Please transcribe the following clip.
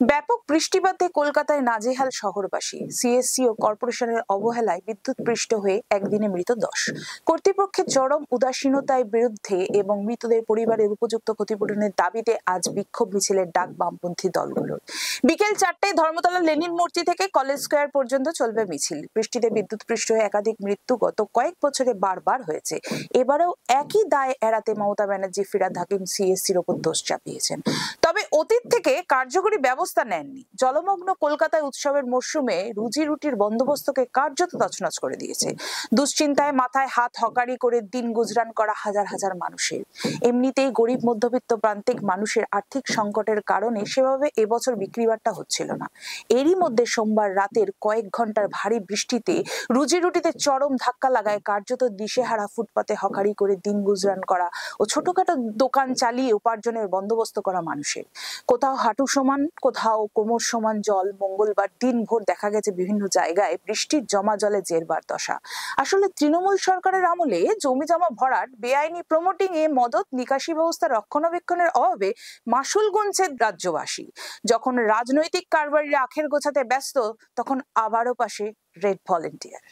ব্যাপক বৃষ্টিপাতে কলকাতায় নাজেহাল শহরবাসী। সিএসসি ও কর্পোরেশনের অবহেলায় বিদ্যুৎপৃষ্ট হয়ে একদিনে মৃত 10। কর্তৃপক্ষের চরম উদাসীনতার বিরুদ্ধে এবং মৃতদের পরিবারের উপযুক্ত ক্ষতিপূরণের দাবিতে আজ বিক্ষোভ মিছিলের ডাক বামপন্থী দলগুলোর। বিকেল 4টায় ধর্মতলা লেনিন মূর্তি থেকে কলেজ স্কোয়ার পর্যন্ত চলবে মিছিল। বৃষ্টিতে বিদ্যুৎপৃষ্ট হয়ে একাধিক মৃত্যু গত কয়েক বছরে বারবার হয়েছে। এবারেও একই দায় এড়াতে মমতা ব্যানার্জি ফিরহাদ হাকিম সিএসসির ওপর দোষ চাপিয়েছেন। তবে অতীত থেকে কার্যকরী ব্যবস্থা নেননি। জলমগ্ন কলকাতায় উৎসবের মরশুমে রুজি রুটির বন্দোবস্তকে কার্যত তছনছ করে দিয়েছে। দুশ্চিন্তায় মাথায় হাত হকারি করে দিন গুজরান করা হাজার হাজার মানুষের। এমনিতেই গরিব মধ্যবিত্ত প্রান্তিক মানুষের আর্থিক সংকটের কারণে সেভাবে এবছর বিক্রিবাট্টা হচ্ছিল না। এরই মধ্যে সোমবার রাতের কয়েক ঘন্টার ভারী বৃষ্টিতে রুজি রুটিতে চরম ধাক্কা লাগায় কার্যত দিশেহারা ফুটপাতে হকারি করে দিন গুজরান করা ও ছোটখাটো দোকান চালিয়ে উপার্জনের বন্দোবস্ত করা মানুষের। কোথাও হাঁটু সমান, কোথাও কোমর সমান জল। মঙ্গলবার দিনভর দেখা গেছে বিভিন্ন জায়গায় বৃষ্টির জমা জলে জেরবার দশা। আসলে তৃণমূল সরকারের আমলে জমি জমা ভরাট, বেআইনি প্রমোটিং এ মদত নিকাশি ব্যবস্থা রক্ষণাবেক্ষণের অভাবে মাসুল গুনছে রাজ্যবাসী। যখন রাজনৈতিক কারবারিরা আখের গোছাতে ব্যস্ত, তখন আবারও পাশে রেড ভলেন্টিয়ার।